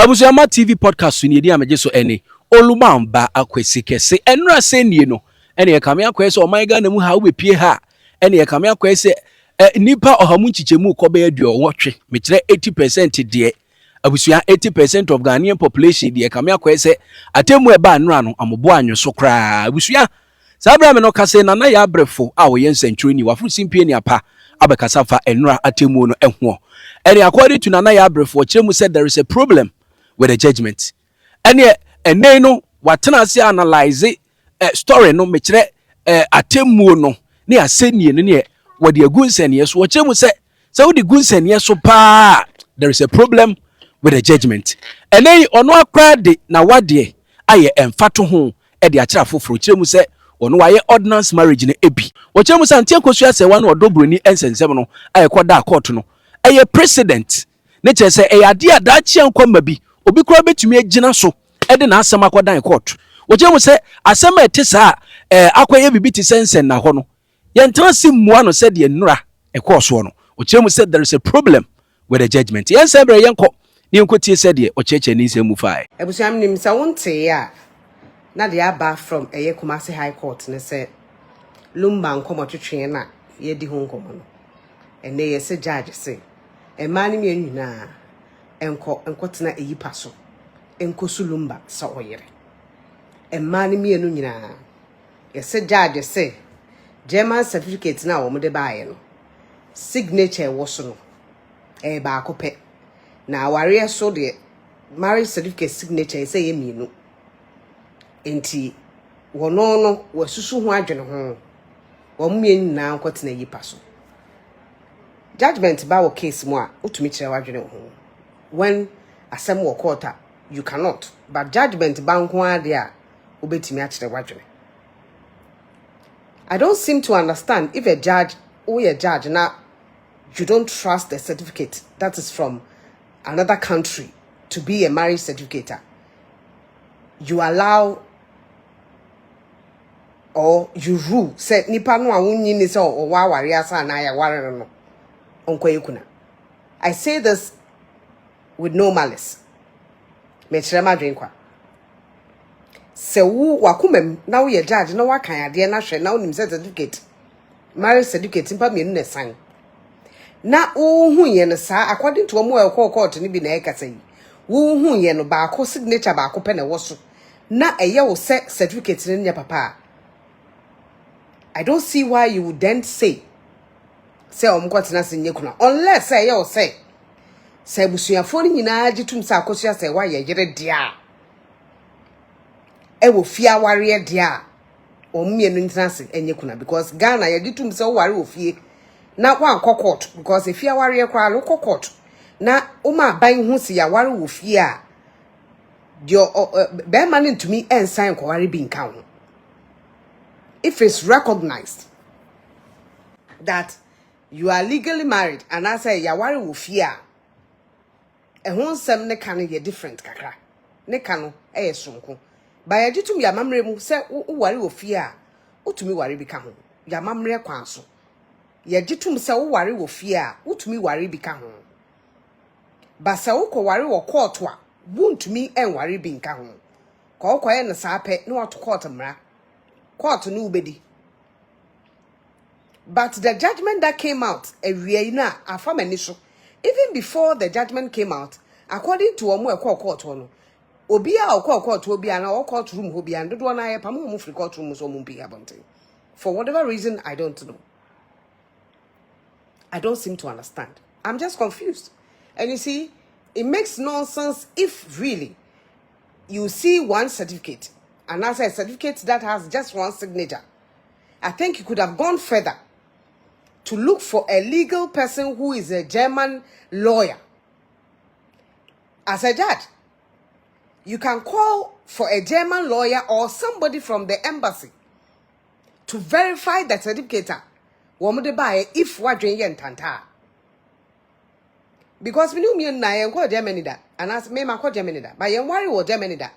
Abusuyama TV podcast ni edi ameje so eni olumamba akwesi kese enra senie no ene yekame akwese o man ga na mu ha wo bepie ha ene yekame akwese nipa ohamu nchichemu ko be aduo wotwe me kire 80% de abusuya 80% of Ghanaian population de yekame akwese atemu eba anra no amobo anwoso kra abusuya sabra me no kase na ya Brefo a wo yen century ni wafu simpie ni apa abekasa fa enra atemu no ehwo ene according to na ya Brefo kiremu said there is a problem with the judgment. And no watena se analyze story no mekire atemu no ne asenie ne what the gunsenie so chemu se wo the gunsenie so pa there is a problem with the judgment. And then ono akra de na wade aye emfato ho e de akira foforo chemu se ono waye ordinance marriage ne ebi wo chemu se Anti-Akosua se wan odo Broni-Ensensem no aye koda court no aye precedent ne che se e ade ada chia nkwa bi obi kura betumi agina so e de na asem akodan court wogye mu se asem ete sa akoye bibi ti sensen na ho no ye ntansi mua no se de nura e course no wogye mu se there is a problem with the judgment yen se bre yen ko ni nkotie se de ocheche ni se mu fae ebusuam nim se wonte ya na de aba from eye Kumasi High Court ne se lumba nkomo twetwe na ye di ho nkomo no ene ye se judge se e mani me nyina enkotena eyipa so enkosulumba sa oyere emani mienu nyina yese judge se German certificate na wo de baaye no signature wo so no ba akope na aware so de marriage certificate signature say ye mienu enti wono no wasusu ho adwene ho wo mienu na enkotena eyipa so judgment ba wo case mo a utumi kire wadwene ho when asem wo court you cannot but judgment banko ade a obetimi akire wadwene. I don't seem to understand if a judge or a judge now you don't trust the certificate that is from another country to be a marriage certificate, you allow or you rule say nipa no awunyi ni say o wa ware asa na ya ware no onko yekuna. I say this with no malice. Me chere ma dwen kwa. Se wu wakumem na wo ye judge na wakan ade na hwe na onim certificate. Marriage certificate mpa me ne san. Na wo hu ye no sa according to omo e court ni bi na e kasa yi. Wo hu ye no ba ko signature ba ko pe na wo so. Na eye wo certificate ni nya papa. I don't see why you would then say omkwatena se nyekuna unless say ye wo say busuafo ni nyina agitum sa Akosua Serwaa ye yere dia e wo fie aware dia omienu ntanse enyekuna because Ghana ye gitum se wo ware wo fie na wan court because e fie aware kwa lo court na uma ban hu se ya ware wo fie a dio be man ntumi ensan ko ware bi nka ho if it's recognized that you are legally married and I say ya ware wo fie a ehun sem ne kan ye different kakra ne kan e sonko ba ya gitum ya mamre mu se wo ware wo fie a utumi ware bi ka ho ya mamre kwan so ya gitum se wo ware wo fie a utumi ware bi ka ho ba se wo ko ware wo court a wuntumi en ware bi nka ho ko ko ye ne sa pe ne wo to court mra court no ubedi. But the judgment that came out na afamaniso even before the judgment came out according to omo court no obi a court obi a na court room obi and do na pam omo free court room so omo bi abonte for whatever reason I don't know. I don't seem to understand. I'm just confused. And you see, it makes no sense if really you see one certificate and as a certificate that has just one signature. I think you could have gone further to look for a legal person who is a German lawyer. As a judge, you can call for a German lawyer or somebody from the embassy to verify the certificate. If wadwen yen tanta. Because we knew me na yen ko Germany da and as me ma ko Germany da but yen worry wo Germany da.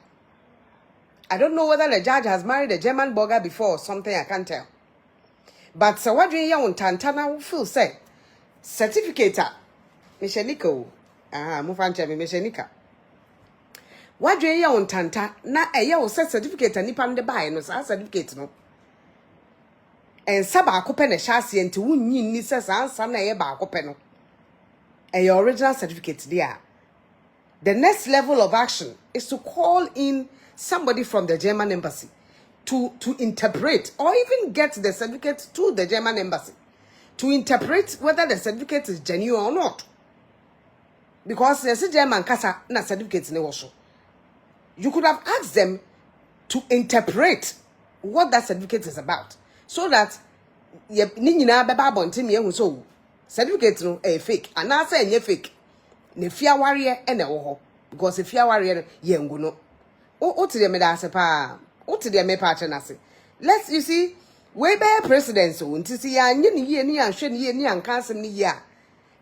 I don't know whether the judge has married a German burger before or something, I can't tell. But so what do you want Tantana feel say certificate Michenika move on to me Michenika wadwe ye on tanta na eye wo certificate anipa no de bae no sa certificate no ensa ba akope na hyase enti wunyi ni se sansa na eye ba akope no eye original certificate there. The next level of action is to call in somebody from the German embassy to interpret or even get the certificate to the German embassy to interpret whether the certificate is genuine or not. Because there's a German kasa na certificate ne washo. You could have asked them to interpret what that certificate is about, so that ye ni nyina beba bontim ye hu so certificate no fake and na say enye fake ne fia ware e na wo ho, because if fia ware ye ngu no o ti de me da se pa o ti de me pa che na se. Let's, you see, we be president so nti si ya nye ni ye ni anhwe ni ye ni anka asem ni ye a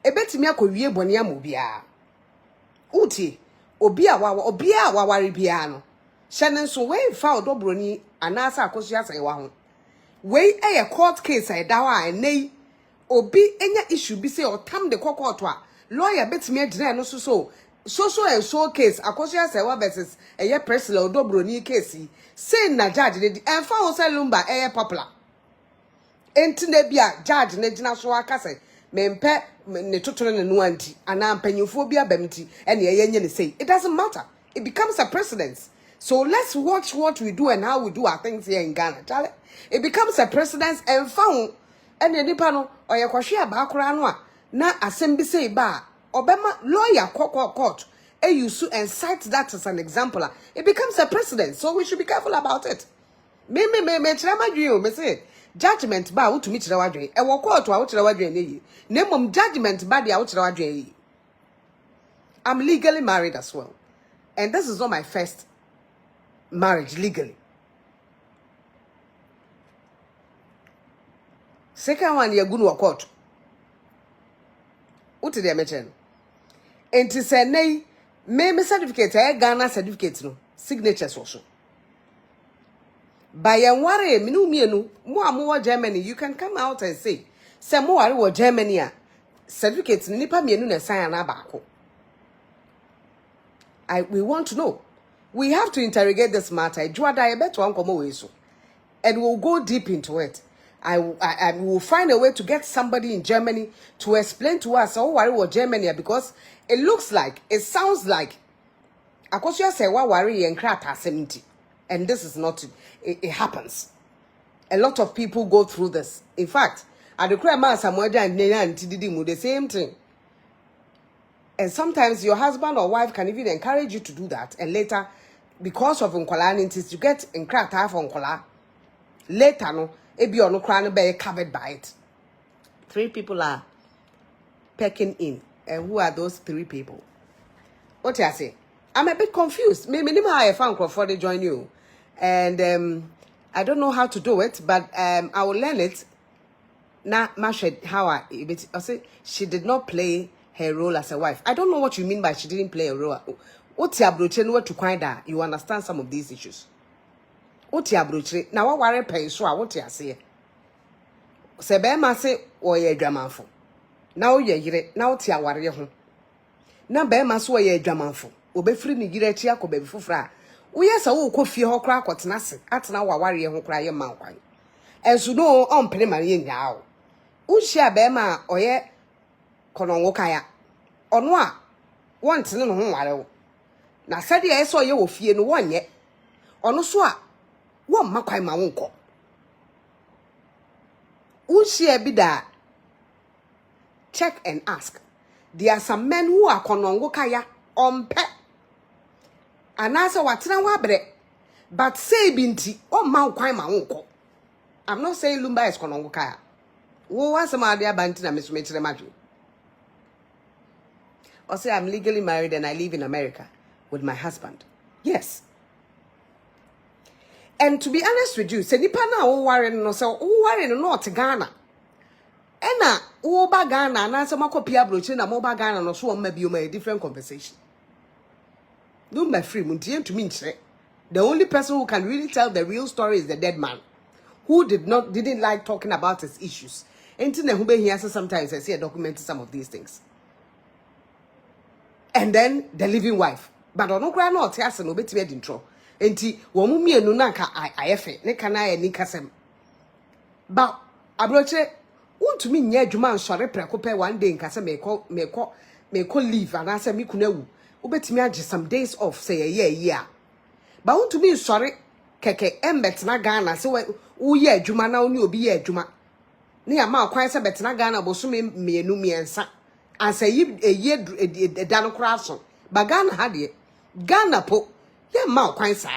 ebetimi akowie bone amobia uti obi a waware bia no hyene so we fa odobroni anasa Akosua Serwaa ho we eye court case I dawa enei obi enya issue bi say otam de court a lawyer betimi agina no so and so case Akosua Serwaa versus eye president odobroni case say na judge de enfa ho say lumba eye popular enti na bia judge na gina so aka say mempe ne totoro ne no anti ana mpanyimfo bi abamti ene ye nye ne say. It doesn't matter, it becomes a precedence. So let's watch what we do and how we do our things here in Ghana, Charlie. It becomes a precedence and found ene nipa no oye kwahwe abakora no a na asem bi say ba obema lawyer court use and cite that as an example. It becomes a precedent, so we should be careful about it. Me chirama dwe o me say judgment ba wutumi chira wadwe e wo court a wuchira wadwe ne yi na mom judgment ba dia wuchira wadwe yi. I'm legally married as well, and this is not my first marriage legally. Second one ye gunu court uti de mechen enti se nei me certificate e Ghana certificate no signatures also. By yanware minu mienu mo amowo Germany, you can come out and say mo ware wo Germany a certificate ni nipa mienu na sign na baako. We want to know. We have to interrogate this matter. Juada e beto ankomo we so, and we'll go deep into it. I will find a way to get somebody in Germany to explain to us how ware wo Germany, because it looks like, it sounds like Akosua Serwaa ware yen krata 70. And this is not, it happens. A lot of people go through this. In fact, at the Krema Samoja and Nena and Tididimu, the same thing. And sometimes your husband or wife can even encourage you to do that. And later, because of unkolanitis, you get in crack half uncola. Later, no, ebi ono crown be covered by it. 3 people are pecking in. And who are those 3 people? What I say? I'm a bit confused. Maybe I found Crawford join you. And I don't know how to do it, but I will learn it. Now, Mashed, how I say she did not play her role as a wife. I don't know what you mean by she didn't play a role. What's your broche what to find that you understand some of these issues? What's your broche? Now what worry pay so what you say? Sebe ma say or ye dramanfo. Now ye now tia worry ho. Na be ma so ye dramanfo. Obefri ni gire chia ko be fufra. Wo yesa wo kofie ho kra akotena se atena wa ware ho kra ye man kwan. Enso no on pene mare ye nyaa o. Wo hia be ma oye kononwo kaya. Ono a wontene no ho ware wo. Na sade ye so ye wo fie no wonye. Ono so a wo mma kwan ma wonko. Wo hia bi da check and ask. There are some men who are kononwo kaya on pet. Anasa watena wabre, but say binti o ma kwan ma wonko. I'm not saying Lumba is konongo kaya. Wo wa sama dia banti na mesumechire madwe. Or say I'm legally married and I live in America with my husband. Yes. And to be honest with you, say nipa na wo ware no say wo ware no not Ghana. Ena wo ba Ghana na say makopia brochi na mo ba Ghana no so o ma bi o ma a different conversation. No, my free muntie to me. The only person who can really tell the real story is the dead man, who didn't like talking about his issues. Internet who be here sometimes I see a document some of these things. And then the living wife. but ono kra na ote ase no betime di ntro enti wo mu mienu na ka ayefe ne kana aye ni kasem ba abroche untumi nya adwuma nsore preko pe one day nkase meko leave and ase me kunawu ubetimi age some days off say a year ba untumi nsore keke embetna Ghana se wo ye adwuma na oni obi ye adwuma ne ya ma kwan se betna Ghana boso me mienu miensa ase ye da no kra so ba Ghana ha de Ghana po ye ma kwan sa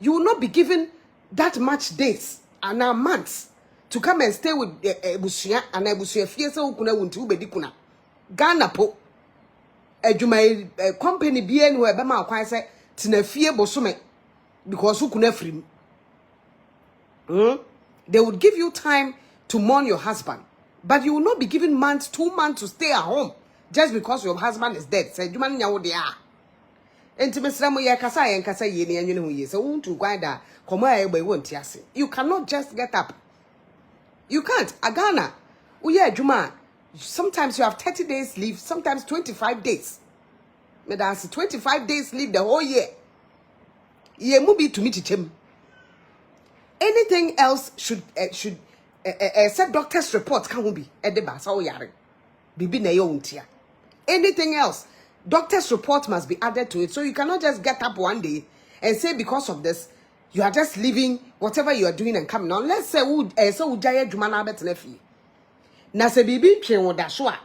you will not be given that much days and months to come and stay with ebusia and ebusia fie se ukuna wunti ubedi kuna Ghana po adwuma company bia ni we be ma kwan se tina fie bosome because ukuna free they would give you time to mourn your husband, but you will not be given months 2 months to stay at home just because your husband is dead. Say adwuma nya wo de a enti mesramo ye kasa ye ne anwene hu ye se wontu kwan da komo a egba wonti ase. You cannot just get up. You can't. Ghana, adwuma. Sometimes you have 30 days leave, sometimes 25 days. Me da 25 days leave the whole year. Ye mu bi to me chichem. Anything else should except doctor's report can be at the basa o yare. Bibi na yo untia. Anything else, doctor's report must be added to it. So you cannot just get up one day and say because of this you are just leaving whatever you are doing and coming on. Let's say so ujaya juma na betena fie. Na se bibi twen wo da so a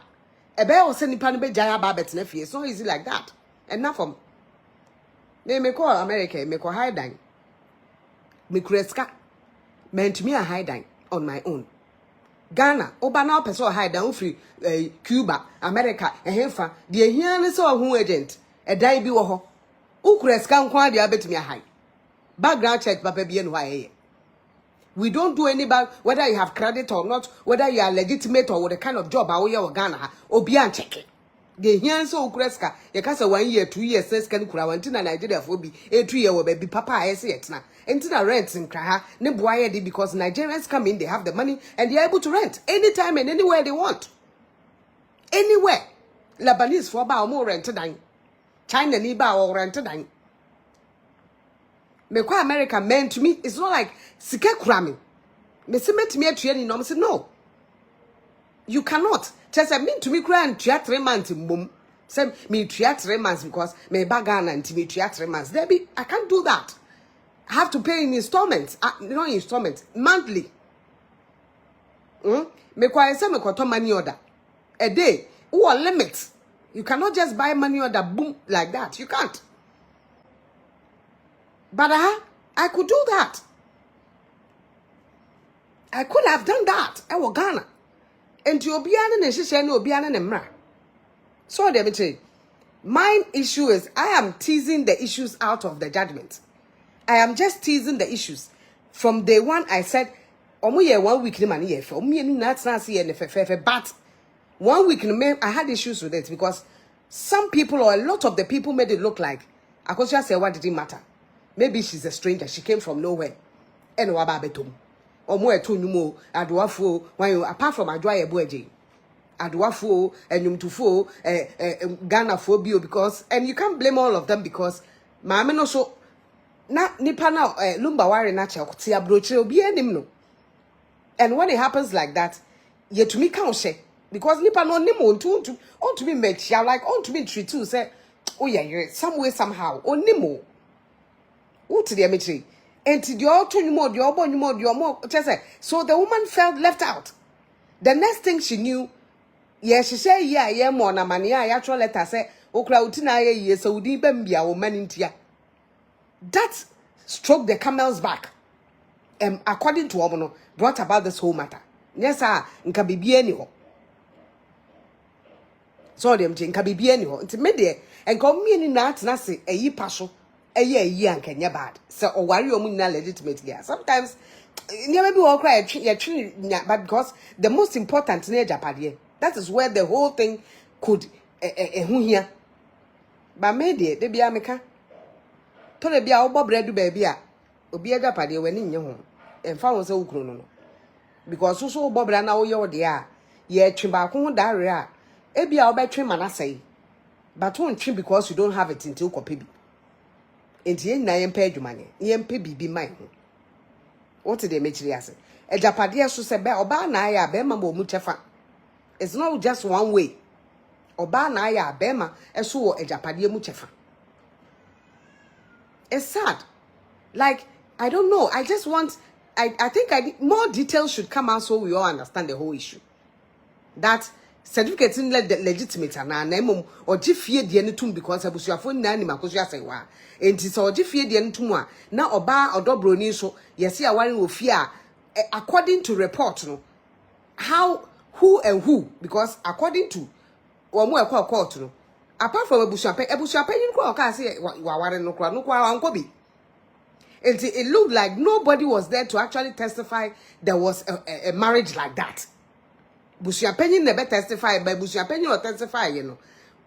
ebe wo se nipa no be jaya ba betena fie. It's not easy like that. Enough from me call America, me call high dine. Me kreska meant me a high dine on my own. Ghana, oba na person high down free Cuba, America, ehemfa, de ehia ne so ho agent, e dine bi wo ho. Ukreska nkwa de abetumi a high. Background check papa bi enu we don't do any bad whether you have credit or not, whether you are legitimate or what the kind of job awo ye wo Ghana ha obi an check. The here so ukreska ye ka say 1 year 2 years says can kura wanti na Nigeria for bi 2 year wo baby papa ayese yetna enti na rent nkra ha ne boa ye because Nigerians come in, they have the money and they are able to rent anytime and anywhere they want. Anywhere. Lebanese for ba o rent dan. China ni ba o rent dan. Me kwa America meant to me, it's not like sike kurami. Me se met me atue ni no, me say no. You cannot. Just say mean to me kura and 3 months mbom. Say me 3 months because me bagana and me 3 months. Debbie, I can't do that. I have to pay in installments. No installments, monthly. Me kwa say me kwa money order. A day, who are limits. You cannot just buy money order boom like that. You can't. But I could do that. I could have done that. I was Ghana. And to obiana ne shishani obiana ne mra. So let me say, my issue is I am teasing the issues out of the judgment. I am just teasing the issues. From day one, I said, omu ye 1 week ni mani ye fe. Omu ye ni na si ye ne fe. But 1 week I had issues with it because some people or a lot of the people made it look like Akosua Serwaa didn't matter. Maybe she's a stranger. She came from nowhere. And waba betum. Omo eto nyumo aduafo wan apart from adua ye boaje. Aduafo enyumtufo Ghana fo bio because and you can't blame all of them because maame no so na nipa na lumba ware na che ti abrochire obi anim no. And when it happens like that, yetumi kan hye because nipa no nim on to be met like on to be treat too say oh yeah some way somehow onimo. Uti the metre. And the auto more, the obo more, so the woman felt left out. The next thing she knew, yes, she said, yeah, more na mania, I actually let her say, Okra utina ye, so di bembia or man in tia. That stroked the camel's back. According to Omono, brought about this whole matter. Yes, sir, nka bibi anyho. So them nka bibi anyho. Nti me and come me ni na say a yi paso. Ye and Kenya bad. So or worry omuna legitimate yeah. Sometimes never be all cry but because the most important near Japan, that is where the whole thing could here. But maybe they be America. To the be our bob red baby obi a Japan when in your home and found so no. Because so bob ran now your dear. Ye chimba kun daria. Ebi our battery man I say. but won't treat because you don't have it until kopebi. Enti yen na yen pay adwumanye. Yen pay bibi man. What did they make you say? A Japadia so say be oba na ya be ma mo mu chefa. It's not just one way. Oba na ya be ma eso a Japadia mu chefa. It's sad. Like, I don't know. I just want I think more details should come out so we all understand the whole issue. That certificate in legitimate na emom or gifie de ne tum because abusuafo na ni makosua Serwaa. Enti so gifie de ne tum a na oba odobroni so yesi aware wo fie a according to report no how who and who because according to omo ekwa court no apart from abusuape yin kwa ka say waware no kwa anko bi. It looked like nobody was there to actually testify there was a marriage like that. Busuapenyin never testify, but Busuapenyin or testify, you know.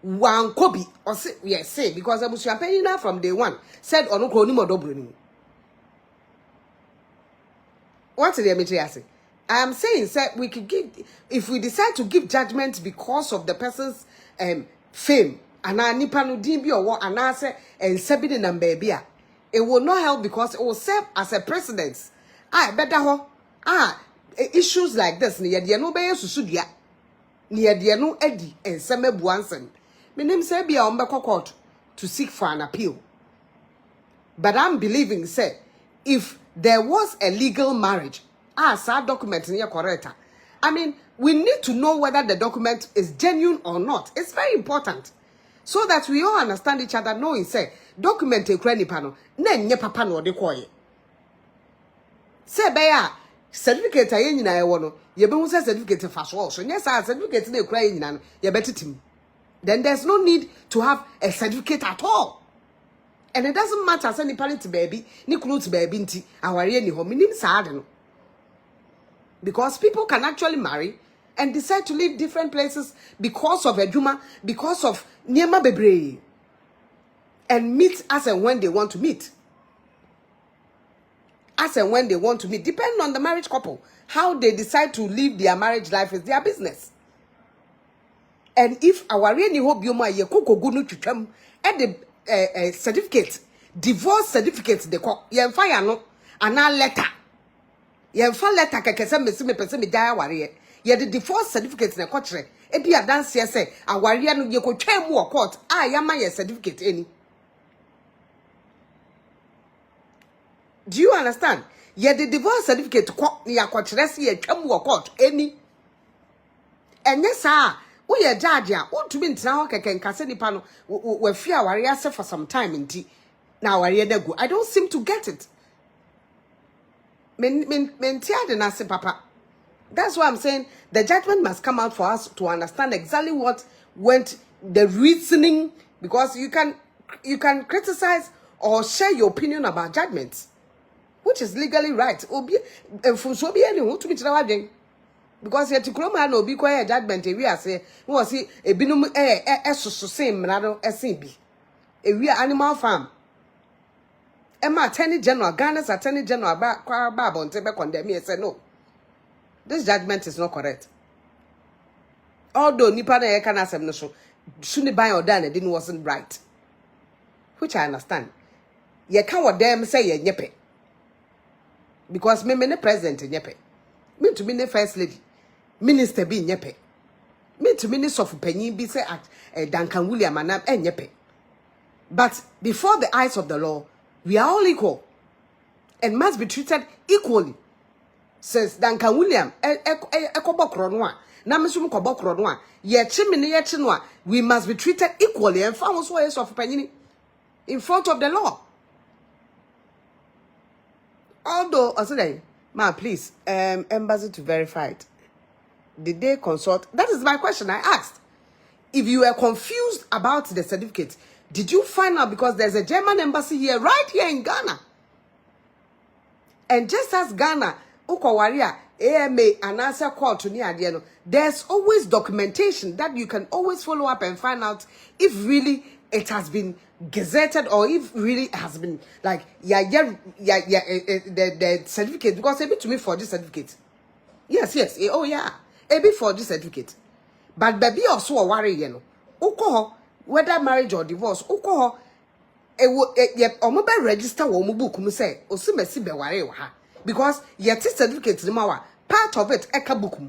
One kobi or say yes, say because Busuapenyin from day one said ono kroni modobroni. What did the say? I am saying, sir, we could give if we decide to give judgment because of the person's fame and nipa no din bi or what and answer and sebidi na baby. It will not help because it will serve as a precedent. Better ho. Issues like this, ni yede no be susudia. Ni yede no edi enseme buansen. Menim say bia ombeko court to seek for an appeal. But I'm believing say if there was a legal marriage, sa document ni correct. I mean, we need to know whether the document is genuine or not. It's very important. So that we all understand each other, knowing say document e kura nipa no na nye papa no de koye. Say be ya certificate aye nyina ye wo no ye be hu say certificate fa so so nye say certificate na kura ye nyina no ye betitim. Then there's no need to have a certificate at all. And it doesn't matter say nipa to baby, ni kunu to baby nti aware ni ho minim sa ade no. Because people can actually marry and decide to live different places because of adwuma, because of niema bebre, and meet as and when they want to meet. As and when they want to meet, depending on the marriage couple, how they decide to live their marriage life is their business. And if our really hope you ma ye koko gunu twetwam and the certificate, divorce certificate they call ye fire no ana letter. Ye fa letter kekese me pese me dia aware ye the divorce certificate na kotre e bia dance ye say aware no ye ko twam wo court ya ma ye certificate any. Do you understand? Ye the divorce certificate ko ya kotre se ye twam wo court any. Enye sa wo ye judge a wo tumi ntina ho keke nkase nipa no we fi aware ase for some time nti na aware da go. I don't seem to get it. Papa. That's why I'm saying the judgment must come out for us to understand exactly what went the reasoning, because you can criticize or share your opinion about judgments, which is legally right. Because yet Kuroma no be quiet judgment we are say was see a binum same manado SCB. We are animal farm. Emma Attorney General, Ghana's Attorney General Bible and Tebe condemn me and said no. This judgment is not correct. Although Nipa na can asem no so shouldn't buy or done it wasn't right. Which I understand. Ye can what them say ye nyepe. Because me the president nyepe. Me to me the first lady. Minister be nyepe. Me to me of penny be say at Duncan William and nyepe. But before the eyes of the law, we are all equal and must be treated equally. Says Duncan William, we must be treated equally and found ways of opinion in front of the law. Although, ma, please, embassy to verify it. Did they consult? That is my question I asked. If you were confused about the certificate, did you find out? Because there's a German embassy here, right here in Ghana. And just as Ghana, Ukawaria, AMA, and answer call to Niadiano, there's always documentation that you can always follow up and find out if really it has been gazetted or if really it has been like, the certificate. Because a bit to me for this certificate. Yes, a bit for this certificate. But baby also a worry, Uko. whether marriage or divorce, uko omo be register wo mo book mu say osimesi be ware wo ha because yet certificate ni mawa part of it eka book mu.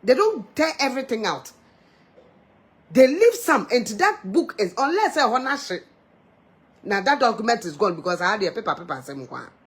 They don't tell everything out. They leave some into that book is unless I wanna shit. Now that document is gone because I had a paper same one.